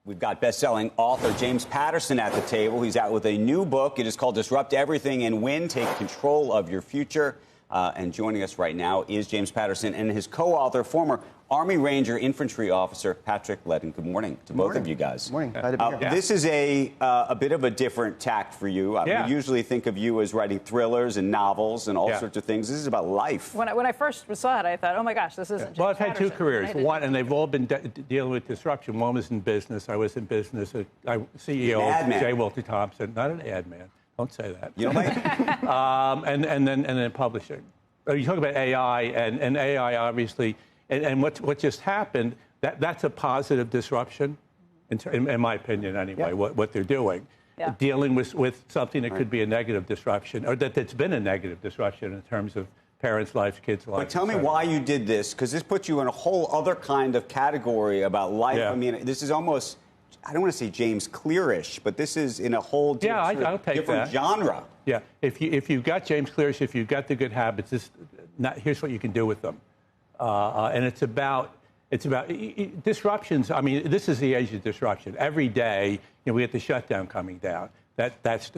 We've got best-selling author James Patterson at the table. He's out with a new book. It is called Disrupt Everything and Win. Take control of your future. And joining us right now is James Patterson and his co-author, former Army Ranger Infantry Officer Patrick Ledden. Good morning to both of you guys. Good morning. Glad to be here. This is a bit of a different tact for you. We usually think of you as writing thrillers and novels and all sorts of things. This is about life. When I first saw it, I thought, oh my gosh, this isn't James Well, I've had Patterson. two careers. One, and they've all been dealing with disruption. One was in business. I was in business. CEO of J. Walter Thompson. Not an ad man. Don't say that. You don't like and then publishing. You talk about AI, and AI obviously, and what just happened, that's a positive disruption, in my opinion anyway, what they're doing. Yeah. Dealing with something that could be a negative disruption, or that's been a negative disruption in terms of parents' lives, kids' lives. But tell me why you did this, because this puts you in a whole other kind of category about life. Yeah. I mean, this is almost, I don't want to say James Clear-ish, but this is in a whole I'll take different that. genre. Yeah, if you've got James Clear-ish, if you've got the good habits, here's what you can do with them. And it's about disruptions. I mean, this is the age of disruption. Every day, we get the shutdown coming down. That's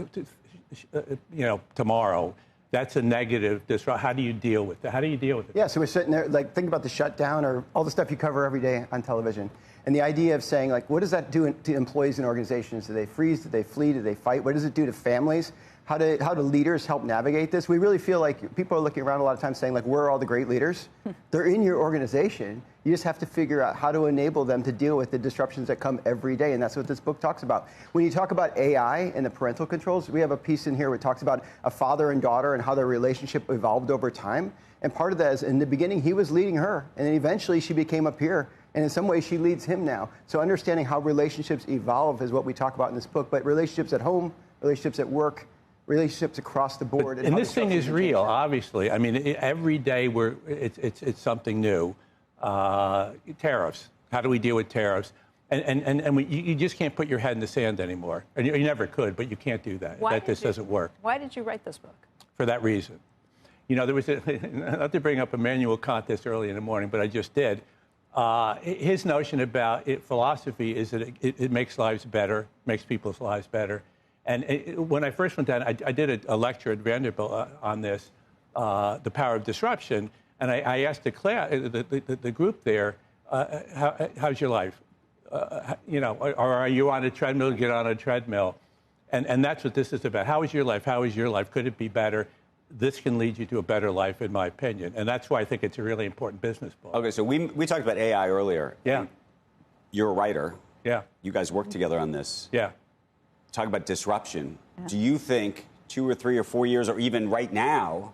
tomorrow. That's a negative disruption. How do you deal with that? How do you deal with it? Yeah, so we're sitting there, think about the shutdown or all the stuff you cover every day on television. And the idea of saying, what does that do to employees and organizations? Do they freeze? Do they flee? Do they fight? What does it do to families? How do leaders help navigate this? We really feel like people are looking around a lot of times saying, where are all the great leaders? They're in your organization. You just have to figure out how to enable them to deal with the disruptions that come every day, and that's what this book talks about. When you talk about AI and the parental controls, we have a piece in here where it talks about a father and daughter and how their relationship evolved over time. And part of that is, in the beginning, he was leading her, and then eventually she became a peer. And in some ways, she leads him now. So understanding how relationships evolve is what we talk about in this book. But relationships at home, relationships at work, relationships across the board. And this thing is real, obviously. I mean, every day it's something new. Tariffs. How do we deal with tariffs? And you just can't put your head in the sand anymore. And you never could, but you can't do that. That just doesn't work. Why did you write this book? For that reason. There was not to bring up a manual contest early in the morning, but I just did. His notion about philosophy is that it makes lives better, makes people's lives better. And when I first went down, I did a lecture at Vanderbilt on this, the power of disruption. And I asked the group there, how's your life? Or are you on a treadmill? Get on a treadmill. And that's what this is about. How is your life? How is your life? Could it be better? This can lead you to a better life, in my opinion. And that's why I think it's a really important business book. Okay, so we talked about AI earlier. Yeah. You're a writer. Yeah. You guys work together on this. Yeah. Talk about disruption. Yeah. Do you think 2 or 3 or 4 years, or even right now,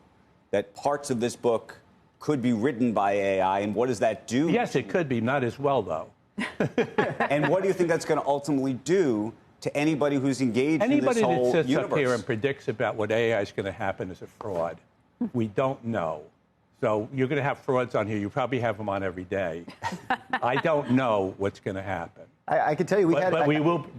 that parts of this book could be written by AI, and what does that do? Yes, it could be. Not as well, though. And what do you think that's going to ultimately do to anybody who's engaged in this whole Anybody that sits universe? up here and predicts about what AI is going to happen is a fraud. We don't know. So you're going to have frauds on here. You probably have them on every day. I don't know what's going to happen. I can tell you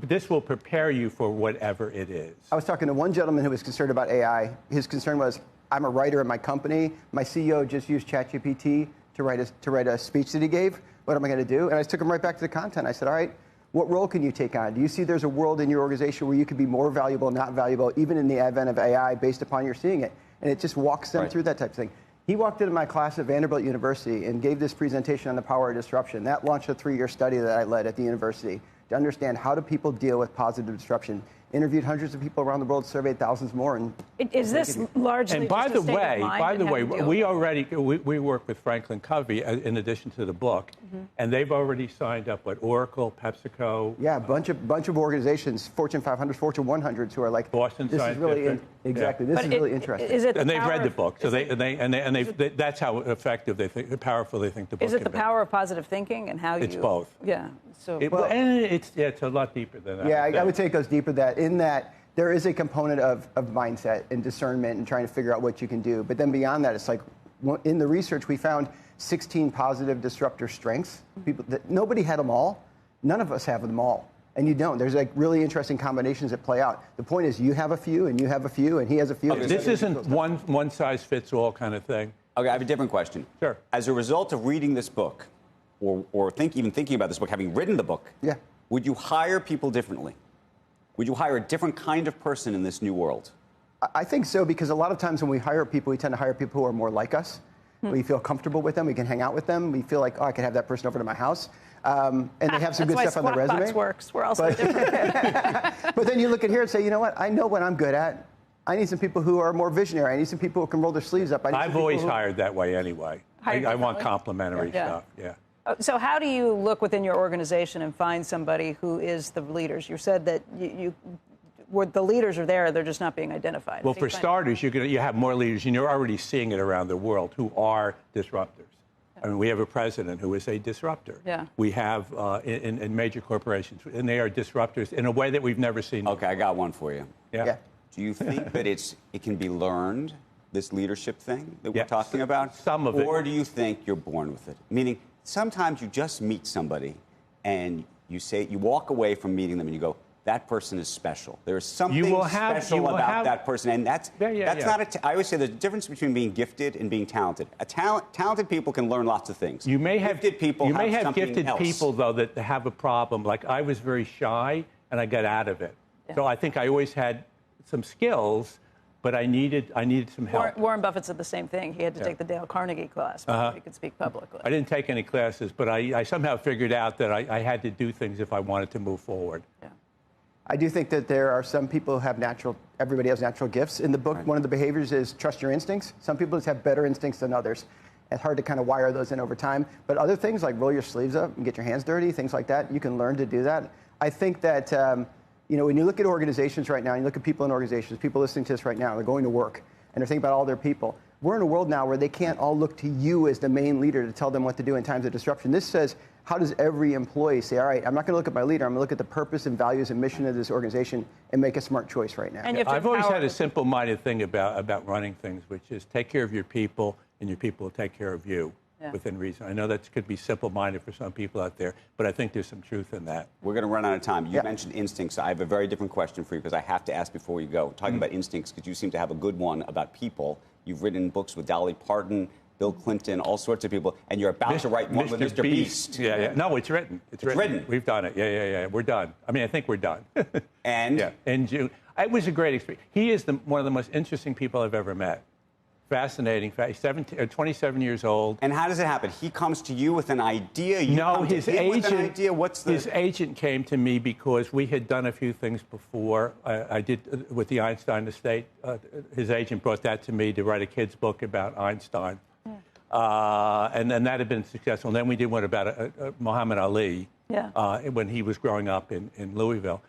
this will prepare you for whatever it is. I was talking to one gentleman who was concerned about AI. His concern was, I'm a writer at my company. My CEO just used ChatGPT to write a speech that he gave. What am I going to do? And I took him right back to the content. I said, all right, what role can you take on? Do you see there's a world in your organization where you could be more valuable, not valuable, even in the advent of AI, based upon your seeing it? And it just walks them through that type of thing. He walked into my class at Vanderbilt University and gave this presentation on the power of disruption. That launched a 3-year study that I led at the university to understand how do people deal with positive disruption. Interviewed hundreds of people around the world, surveyed thousands more. And is this largely? And by the way, we work with Franklin Covey in addition to the book, and they've already signed up Oracle, PepsiCo. Yeah, a bunch of organizations, Fortune 500s, Fortune 100s, who are like, Boston this is really exactly. This is really interesting. And they've read the book, so that's how effective they think, powerful they think the book is. Is it the power of positive thinking and how you? It's both. Yeah. So it's a lot deeper than that. Yeah, I would say it goes deeper than that. In that there is a component of mindset and discernment and trying to figure out what you can do. But then beyond that, it's like in the research we found 16 positive disruptor strengths. People that nobody had them all. None of us have them all. And you don't. There's really interesting combinations that play out. The point is you have a few and you have a few and he has a few. Okay, this isn't one size fits all kind of thing. Okay, I have a different question. Sure. As a result of reading this book, or even thinking about this book, having written the book, would you hire people differently? Would you hire a different kind of person in this new world? I think so, because a lot of times when we hire people, we tend to hire people who are more like us. We feel comfortable with them. We can hang out with them. We feel like, oh, I could have that person over to my house. And they have some good stuff on their resume. That's why Squawk Box works. We're also different. But then you look at here and say, you know what? I know what I'm good at. I need some people who are more visionary. I need some people who can roll their sleeves up. I've always hired that way anyway. I want complimentary stuff. Yeah. So how do you look within your organization and find somebody who is the leaders? You said that the leaders are there, they're just not being identified. Well, for starters, you have more leaders, and you're already seeing it around the world, who are disruptors. I mean, we have a president who is a disruptor. Yeah. We have in major corporations, and they are disruptors in a way that we've never seen. Okay, I got one for you. Yeah. Do you think that it can be learned, this leadership thing that we're talking about? Some of it. Or do you think you're born with it? Meaning, sometimes you just meet somebody, and you walk away from meeting them, and you go, that person is special. There is something special about that person, and that's not I always say there's a difference between being gifted and being talented. Talented people can learn lots of things. You may have gifted people. You may have something gifted else. people though that have a problem. Like I was very shy, and I got out of it. Yeah. So I think I always had some skills, but I needed some help. Warren Buffett said the same thing. He had to take the Dale Carnegie class before he could speak publicly. I didn't take any classes, but I somehow figured out that I had to do things if I wanted to move forward. Yeah. I do think that there are some people who have everybody has natural gifts. In the book, one of the behaviors is trust your instincts. Some people just have better instincts than others. It's hard to kind of wire those in over time. But other things like roll your sleeves up and get your hands dirty, things like that, you can learn to do that. I think that, when you look at organizations right now, and you look at people in organizations, people listening to this right now, they're going to work, and they're thinking about all their people. We're in a world now where they can't all look to you as the main leader to tell them what to do in times of disruption. This says, how does every employee say, all right, I'm not going to look at my leader, I'm going to look at the purpose and values and mission of this organization and make a smart choice right now. I've always had a simple-minded thing about running things, which is take care of your people, and your people will take care of you within reason. I know that could be simple-minded for some people out there, but I think there's some truth in that. We're going to run out of time. You mentioned instincts. I have a very different question for you because I have to ask before you go. Talking about instincts, because you seem to have a good one about people. You've written books with Dolly Parton, Bill Clinton, all sorts of people, and you're about to write one with MrBeast. Yeah. No, it's written. It's written. We've done it. Yeah. We're done. I mean, I think we're done. And? Yeah, in June. It was a great experience. He is one of the most interesting people I've ever met. Fascinating. He's 27 years old. And how does it happen? He comes to you with an idea? His agent came to me because we had done a few things before. I did with the Einstein estate. His agent brought that to me to write a kid's book about Einstein. And then that had been successful. And then we did one about Muhammad Ali when he was growing up in Louisville.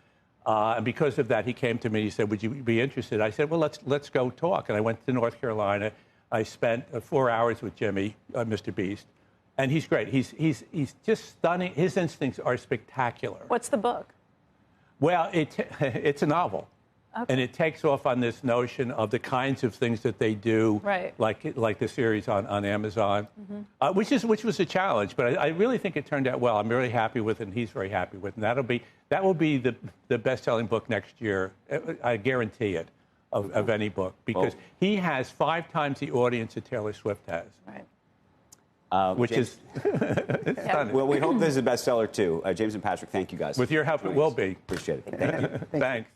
And because of that, he came to me. He said, "Would you be interested?" I said, "Well, let's go talk." And I went to North Carolina. I spent 4 hours with Jimmy, MrBeast, and he's great. He's just stunning. His instincts are spectacular. What's the book? Well, it's a novel. Okay. And it takes off on this notion of the kinds of things that they do, like the series on Amazon, which was a challenge. But I really think it turned out well. I'm really happy with it, and he's very happy with it. And that will be the best-selling book next year. I guarantee it, of any book, because he has 5 times the audience that Taylor Swift has. Right. Which is stunning. Well, we hope this is a bestseller too. James and Patrick, thank you guys. With your help, it will be. Appreciate it. Thanks.